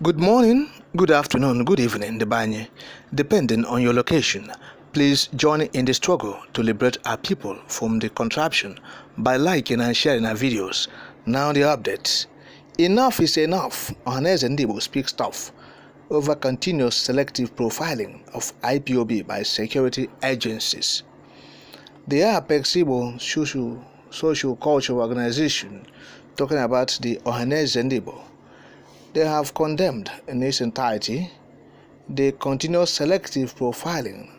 Good morning, good afternoon, good evening, Debanye. Depending on your location, please join in the struggle to liberate our people from the contraption by liking and sharing our videos. Now the updates. Enough is enough. Ohaneze and Ndigbo speaks tough over continuous selective profiling of IPOB by security agencies. The Apex Igbo social cultural organization talking about the Ohaneze and Ndigbo. They have condemned in its entirety the continuous selective profiling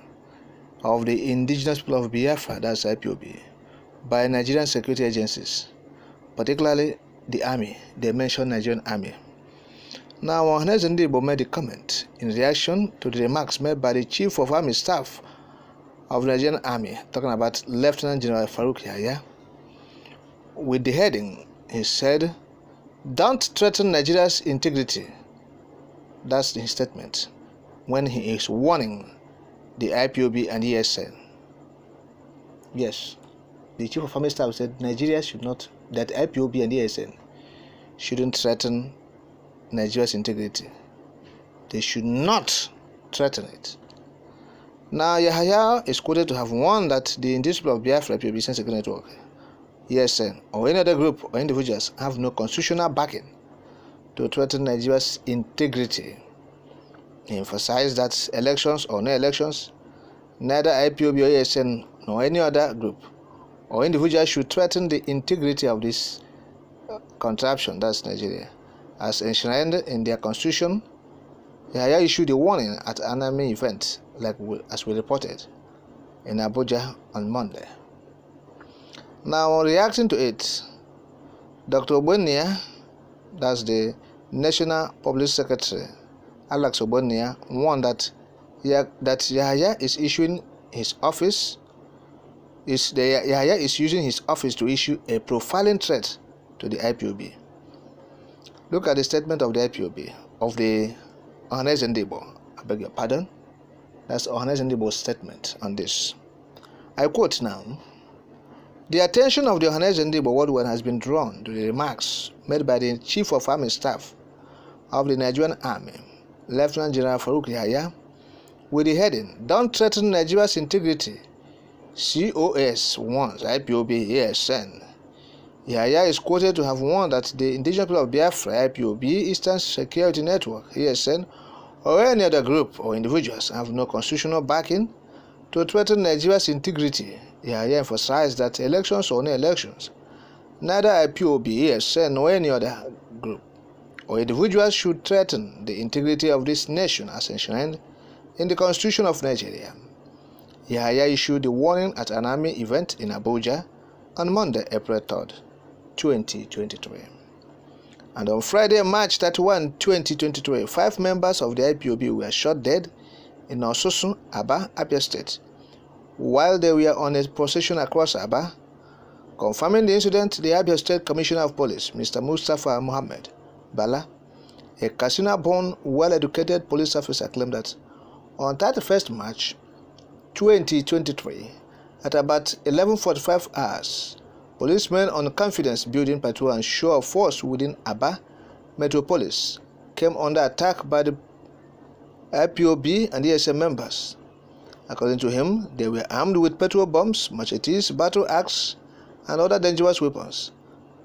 of the indigenous people of Biafra, that's IPOB, by Nigerian security agencies, particularly the army. They mentioned Nigerian army. Now, Ohaneze and Ndigbo made a comment in reaction to the remarks made by the Chief of Army Staff of the Nigerian Army, talking about Lieutenant General Farouk Yahya. With the heading, he said, "Don't threaten Nigeria's integrity." That's his statement when he is warning the IPOB and ESN. Yes, the Chief of Army Staff said Nigeria should not, that IPOB and ESN shouldn't threaten Nigeria's integrity. They should not threaten it. Now, Yahya is quoted to have warned that the indigenous people of Biafra IPOB Security Network, ESN, or any other group or individuals have no constitutional backing to threaten Nigeria's integrity. He emphasized that elections or no elections, neither IPOB or ESN nor any other group or individual should threaten the integrity of this contraption, that's Nigeria. As enshrined in their constitution, Yahya issued a warning at an army event, as we reported, in Abuja on Monday. Now, reacting to it, Dr. Ogbonnia, that's the National Public Secretary, Alex Ogbonnia, warned that Yahya is issuing his office. Yahya is using his office to issue a profiling threat to the IPOB. Look at the statement of the IPOB, of the Ohaneze and Ndigbo. I beg your pardon. That's Ohaneze and Ndigbo's statement on this. I quote now. The attention of the Ohaneze and Ndigbo worldwide has been drawn to the remarks made by the Chief of Army Staff of the Nigerian Army, Lieutenant General Farouk Yahya, with the heading, "Don't threaten Nigeria's integrity. COS warns IPOB ESN." Yahya is quoted to have warned that the indigenous people of Biafra IPOB Eastern Security Network ESN or any other group or individuals have no constitutional backing to threaten Nigeria's integrity. Yahya emphasized that elections or no elections, neither IPOB, ESN, or any other group or individuals should threaten the integrity of this nation as enshrined in the Constitution of Nigeria. Yahya issued the warning at an army event in Abuja on Monday, April 3rd, 2023. And on Friday, March 31, 2023, 5 members of the IPOB were shot dead in Osusun, Aba, Abia State, while they were on a procession across Aba. Confirming the incident, the Abia State Commissioner of Police, Mr. Mustafa Mohammed Bala, a Katsina-born, well-educated police officer, claimed that on 31st March 2023, at about 11:45 hours, policemen on confidence-building patrol and show of force within Aba Metropolis came under attack by the IPOB and ESM members. According to him, they were armed with petrol bombs, machetes, battle axes, and other dangerous weapons.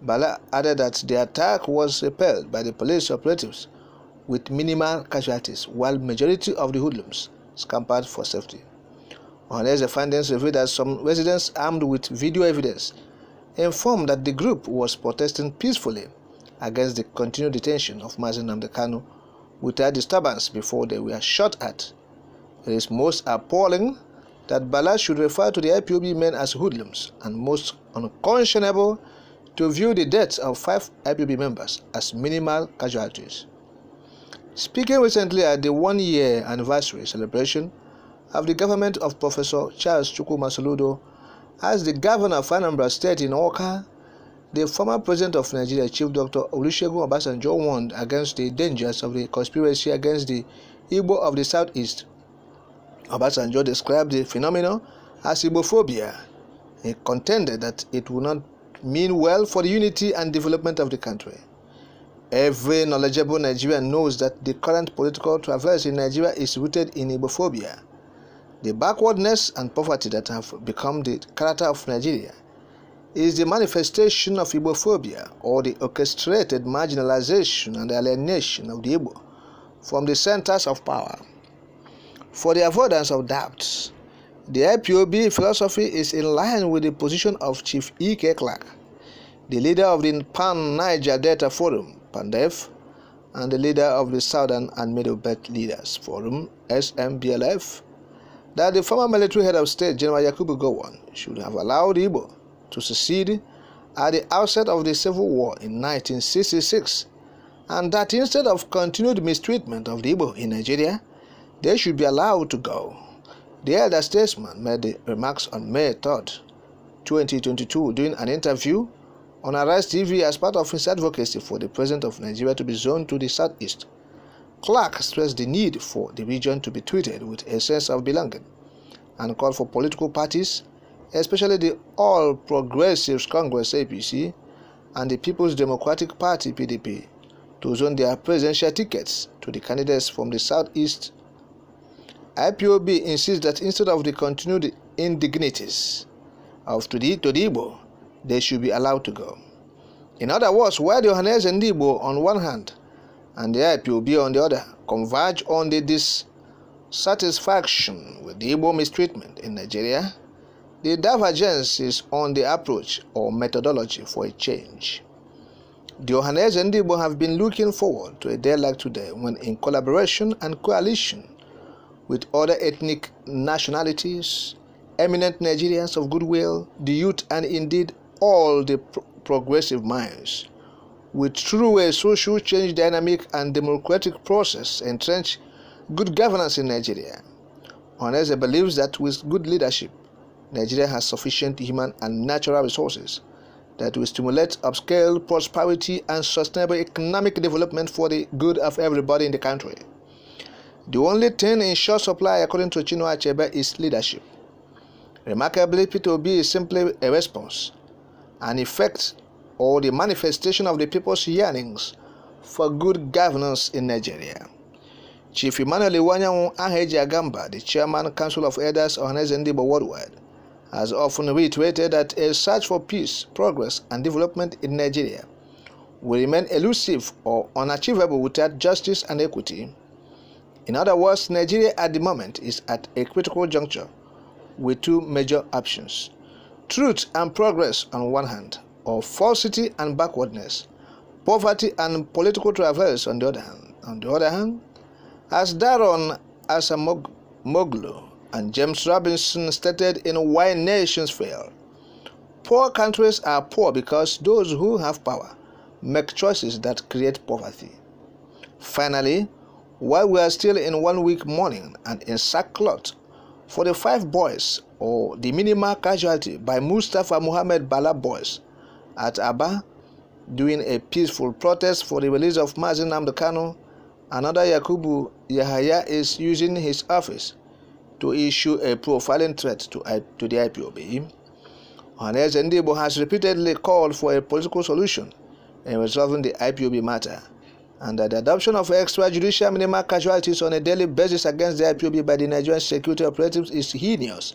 Bala added that the attack was repelled by the police operatives with minimal casualties, while majority of the hoodlums scampered for safety. Ohaneze findings revealed that some residents armed with video evidence informed that the group was protesting peacefully against the continued detention of Mazi Nnamdi Kanu without disturbance before they were shot at. It is most appalling that Bala should refer to the IPOB men as hoodlums, and most unconscionable to view the deaths of 5 IPOB members as minimal casualties. Speaking recently at the 1-year anniversary celebration of the government of Professor Charles Chukwuma Soludo as the governor of Anambra State in Awka, the former president of Nigeria, Chief Dr. Olusegun Obasanjo, warned against the dangers of the conspiracy against the Igbo of the Southeast. Obasanjo described the phenomenon as Igbophobia. He contended that it would not mean well for the unity and development of the country. Every knowledgeable Nigerian knows that the current political traverse in Nigeria is rooted in Igbophobia. The backwardness and poverty that have become the character of Nigeria is the manifestation of Igbophobia, or the orchestrated marginalization and alienation of the Igbo from the centers of power. For the avoidance of doubts, the IPOB philosophy is in line with the position of Chief E.K. Clark, the leader of the Pan-Niger Delta Forum, PANDEF, and the leader of the Southern and Middle Belt Leaders Forum, SMBLF, that the former military head of state, General Yakubu Gowon, should have allowed Igbo to secede at the outset of the Civil War in 1966, and that instead of continued mistreatment of the Igbo in Nigeria, they should be allowed to go. The elder statesman made the remarks on May 3, 2022 during an interview on Arise TV as part of his advocacy for the president of Nigeria to be zoned to the southeast. Clark stressed the need for the region to be treated with a sense of belonging and called for political parties, especially the All Progressives Congress APC and the People's Democratic Party PDP, to zone their presidential tickets to the candidates from the southeast. IPOB insists that instead of the continued indignities of to the Igbo, they should be allowed to go. In other words, while the Ohaneze and Ndigbo on one hand and the IPOB on the other converge on the dissatisfaction with the Igbo mistreatment in Nigeria, the divergence is on the approach or methodology for a change. The Ohaneze and Ndigbo have been looking forward to a day like today when, in collaboration and coalition with other ethnic nationalities, eminent Nigerians of goodwill, the youth, and indeed all the progressive minds, with through a social change dynamic and democratic process entrench good governance in Nigeria. Ohaneze believes that with good leadership, Nigeria has sufficient human and natural resources that will stimulate upscale prosperity and sustainable economic development for the good of everybody in the country. The only thing in short supply, according to Chinua Achebe, is leadership. Remarkably, P2B is simply a response, an effect, or the manifestation of the people's yearnings for good governance in Nigeria. Chief Emmanuel Iwanyanwu Aheji Agamba, the Chairman Council of Elders Ohaneze Ndigbo Worldwide, has often reiterated that a search for peace, progress, and development in Nigeria will remain elusive or unachievable without justice and equity. In other words, Nigeria at the moment is at a critical juncture with two major options: truth and progress on one hand, or falsity and backwardness, poverty and political traverse on the other hand. On the other hand, as Daron Acemoglu and James Robinson stated in Why Nations Fail, poor countries are poor because those who have power make choices that create poverty. Finally, while we are still in 1 week mourning and in sackcloth for the 5 boys, or the minimal casualty by Mustafa Muhammad Bala boys at Aba during a peaceful protest for the release of Mazi Nnamdi Kanu, another Yakubu Yahaya is using his office to issue a profiling threat to the IPOB. Ohaneze Ndigbo has repeatedly called for a political solution in resolving the IPOB matter, and that the adoption of extrajudicial minimal casualties on a daily basis against the IPOB by the Nigerian security operatives is heinous,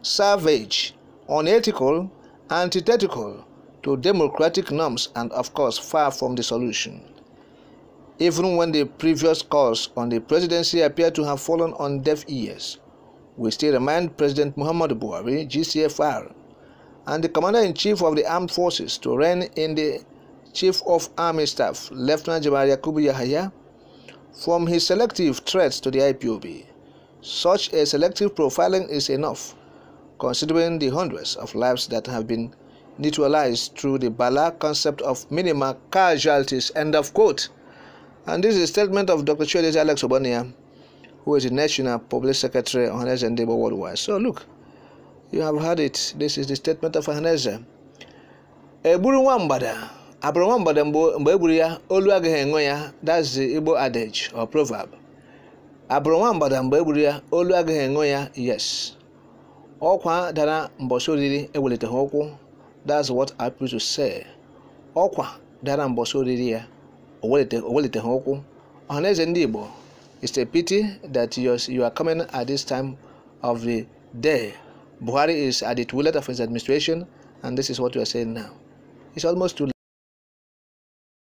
savage, unethical, antithetical to democratic norms, and of course far from the solution. Even when the previous calls on the presidency appear to have fallen on deaf ears, we still remind President Muhammadu Buhari, GCFR, and the Commander-in-Chief of the Armed Forces to rein in the Chief of Army Staff, Lieutenant General Yakubu Yahaya, from his selective threats to the IPOB. Such a selective profiling is enough, considering the hundreds of lives that have been neutralized through the Bala concept of minimal casualties. End of quote. And this is a statement of Dr. Chiodeze Alex Obonia, who is the National Public Secretary of Ohaneze Ndigbo Worldwide. So look, you have heard it. This is the statement of Ohaneze. Eburu nwambada, aburu nwambada mgbe eburu ya, olu agaghị enwe ya. That's the Igbo adage or proverb. Aburu nwambada mgbe eburu ya, olu agaghị enwe ya. Yes. Ọkwa dara mbọsị oriri ewelite ha ụkwụ. That's what I preach to say. Ọkwa dara mbọsị oriri ya, owelite ha ụkwụ. Ohaneze Ndigbo, it's a pity that you are coming at this time of the day. Buhari is at the toilet of his administration, and this is what you are saying now. It's almost too late.